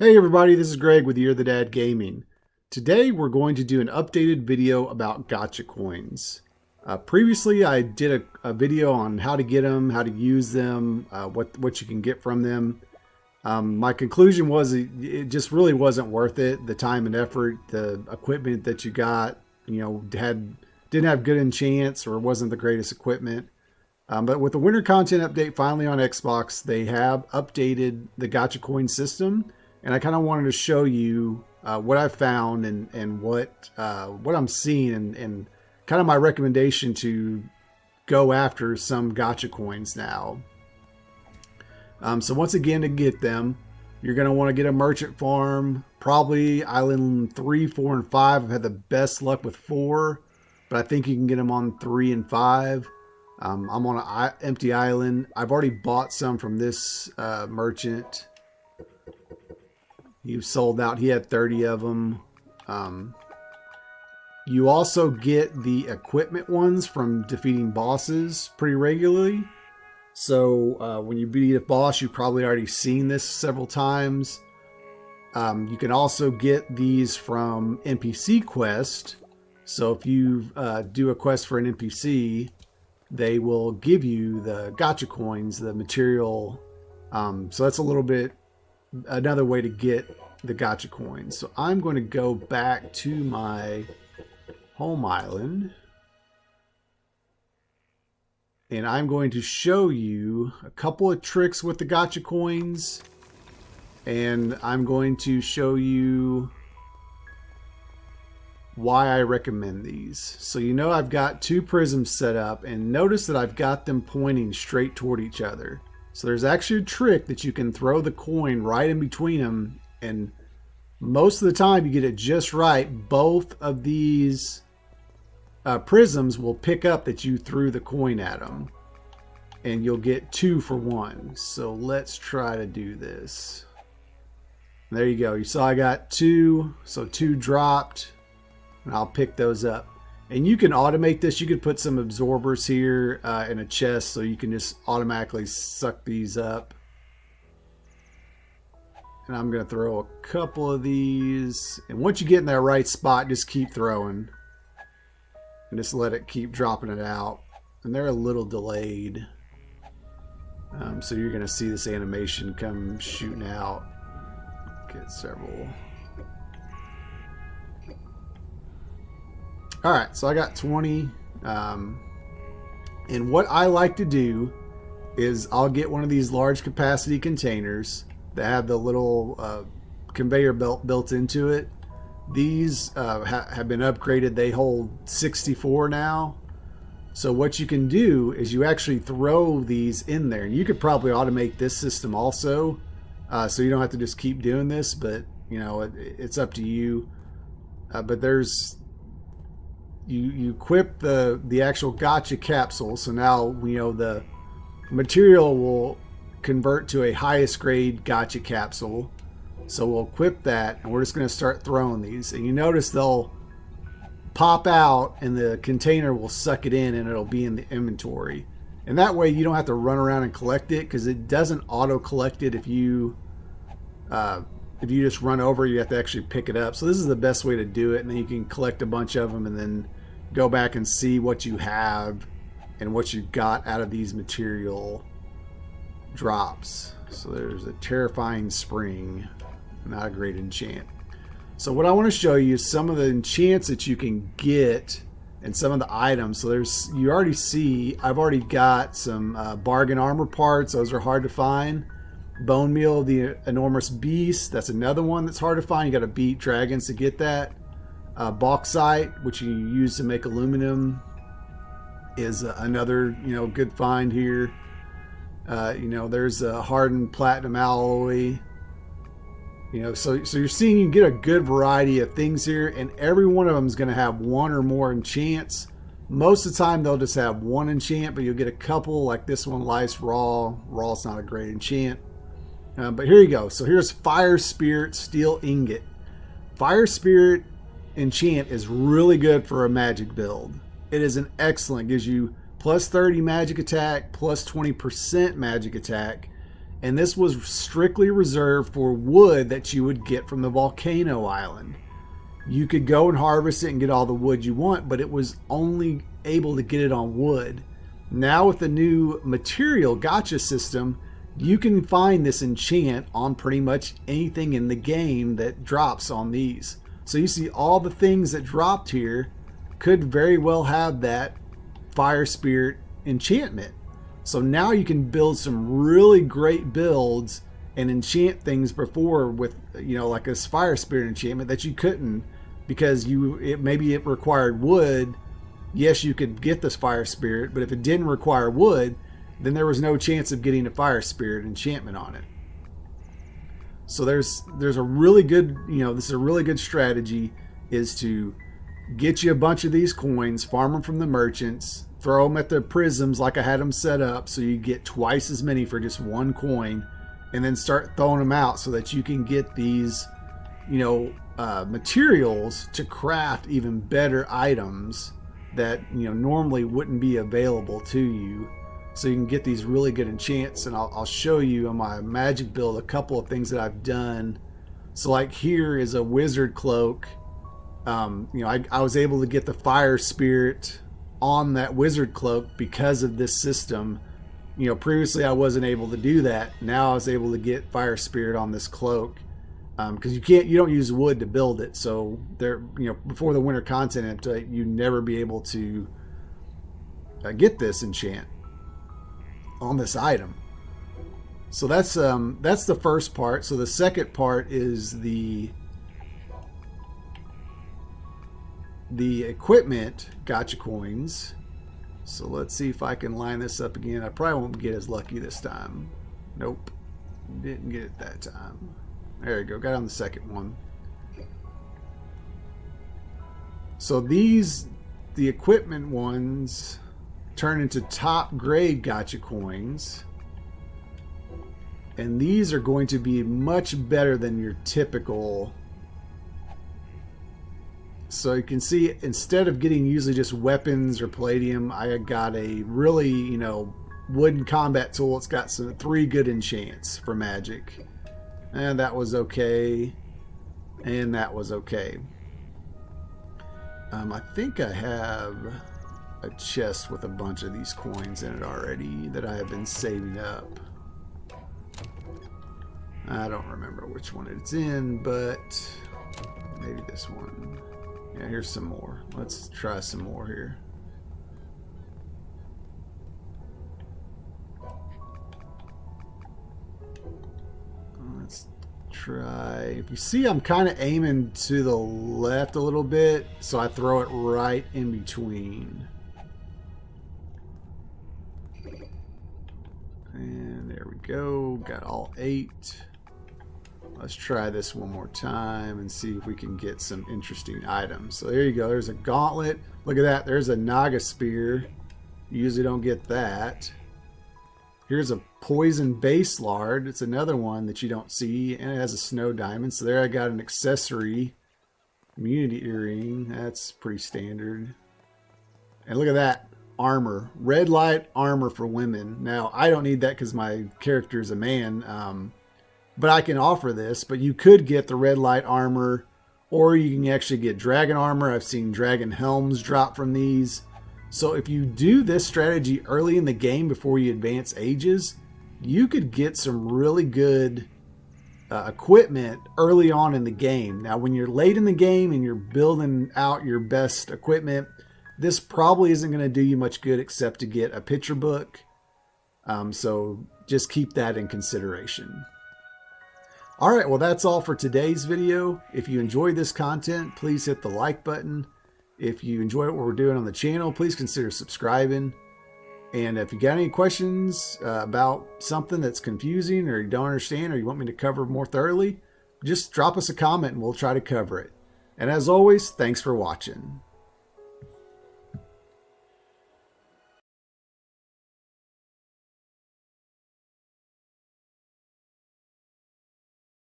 Hey everybody, this is Greg with You're the Dad Gaming. Today we're going to do an updated video about gacha coins. Previously I did a video on how to get them, how to use them, what you can get from them. My conclusion was it just really wasn't worth it. The time and effort, the equipment that you got, didn't have good enchants or wasn't the greatest equipment. But with the winter content update finally on Xbox, they have updated the gacha coin system. And I kind of wanted to show you what I found and what I'm seeing and kind of my recommendation to go after some gacha coins now. So once again, to get them, you're going to want to get a merchant farm, probably island 3, 4, and 5. I've had the best luck with 4, but I think you can get them on 3 and 5. I'm on an empty island. I've already bought some from this merchant. He sold out. He had 30 of them. You also get the equipment ones from defeating bosses pretty regularly. So when you beat a boss, you've probably already seen this several times. You can also get these from NPC quest. So if you do a quest for an NPC, they will give you the gacha coins, the material. So that's a little bit another way to get the gacha coins. So I'm going to go back to my home island and I'm going to show you a couple of tricks with the gacha coins, and I'm going to show you why I recommend these. So I've got 2 prisms set up, and notice that I've got them pointing straight toward each other. So there's actually a trick that you can throw the coin right in between them, and most of the time you get it just right. Both of these prisms will pick up that you threw the coin at them, and you'll get 2 for 1. So let's try to do this. There you go. You saw I got 2, so 2 dropped, and I'll pick those up. And you can automate this. You could put some absorbers here in a chest so you can just automatically suck these up. And I'm going to throw a couple of these. And once you get in that right spot, just keep throwing. And just let it keep dropping it out. And they're a little delayed. So you're going to see this animation come shooting out. Get several. Alright, so I got 20. And what I like to do is I'll get one of these large capacity containers that have the little conveyor belt built into it. These have been upgraded. They hold 64 now. So what you can do is you actually throw these in there. You could probably automate this system also, so you don't have to just keep doing this, but it's up to you. But there's you equip the actual gacha capsule, so now the material will convert to a highest grade gacha capsule. So we'll equip that, and we're just going to start throwing these, and you notice they'll pop out and the container will suck it in and it'll be in the inventory, and that way you don't have to run around and collect it, because it doesn't auto collect it if you just run over. You have to actually pick it up. So this is the best way to do it, and then you can collect a bunch of them and then go back and see what you have and what you got out of these material drops. So there's a terrifying spring, not a great enchant. So what I want to show you is some of the enchants that you can get and some of the items. So you already see I've already got some bargain armor parts. Those are hard to find. Bonemeal, the enormous beast, that's another one that's hard to find. You got to beat dragons to get that. Bauxite, which you use to make aluminum, is another good find here. There's a hardened platinum alloy. So you're seeing you get a good variety of things here, and every one of them is going to have 1 or more enchants. Most of the time they'll just have 1 enchant, but you'll get a couple, like this one, Life's Raw. Raw's not a great enchant. But here you go. So here's Fire Spirit Steel Ingot. Fire Spirit enchant is really good for a magic build. It is an excellent, gives you plus 30 magic attack, plus 20% magic attack, And this was strictly reserved for wood that you would get from the volcano island. You could go and harvest it and get all the wood you want, but it was only able to get it on wood. Now with the new Material Gacha system, you can find this enchant on pretty much anything in the game that drops on these. So you see all the things that dropped here could very well have that fire spirit enchantment. So now you can build some really great builds and enchant things before with, you know, like this fire spirit enchantment that you couldn't, because maybe it required wood. Yes, you could get this fire spirit, but if it didn't require wood, then there was no chance of getting a fire spirit enchantment on it. So there's a really good, you know, this is a really good strategy, is to get you a bunch of these coins, farm them from the merchants, throw them at the prisms like I had them set up, so you get twice as many for just one coin, and then start throwing them out so that you can get these, you know, materials to craft even better items that, you know, normally wouldn't be available to you. So you can get these really good enchants, and I'll show you on my magic build a couple of things that I've done. So like here is a wizard cloak. You know, I was able to get the fire spirit on that wizard cloak because of this system. You know, previously I wasn't able to do that. Now I was able to get fire spirit on this cloak, because you don't use wood to build it. So there, you know, before the winter continent, you'd never be able to get this enchant on this item. So that's the first part. So the second part is the equipment gacha coins. So let's see if I can line this up again. I probably won't get as lucky this time. Nope, didn't get it that time. There we go, got on the second one. So these, the equipment ones, turn into top grade gacha coins, and these are going to be much better than your typical. So you can see, instead of getting usually just weapons or palladium, I got a really, you know, wooden combat tool. It's got 3 good enchants for magic, and that was okay, and that was okay. I think I have a chest with a bunch of these coins in it already that I have been saving up. I don't remember which one it's in, but maybe this one. Yeah, here's some more. Let's try some more here. Let's try. If you see, I'm kind of aiming to the left a little bit, so I throw it right in between. And there we go. Got all 8. Let's try this one more time and see if we can get some interesting items. So there you go. There's a gauntlet. Look at that. There's a Naga spear. You usually don't get that. Here's a poison base lard. It's another one that you don't see, and it has a snow diamond. So there I got an accessory. Immunity earring. That's pretty standard. And look at that. Armor. Red light armor for women. Now, I don't need that because my character is a man. But I can offer this. But you could get the red light armor, or you can actually get dragon armor. I've seen dragon helms drop from these. So if you do this strategy early in the game before you advance ages, you could get some really good equipment early on in the game. Now, when you're late in the game and you're building out your best equipment, this probably isn't going to do you much good except to get a picture book. So just keep that in consideration. All right, well, that's all for today's video. If you enjoyed this content, please hit the like button. If you enjoy what we're doing on the channel, please consider subscribing. And if you got any questions about something that's confusing, or you don't understand, or you want me to cover more thoroughly, just drop us a comment and we'll try to cover it. And as always, thanks for watching.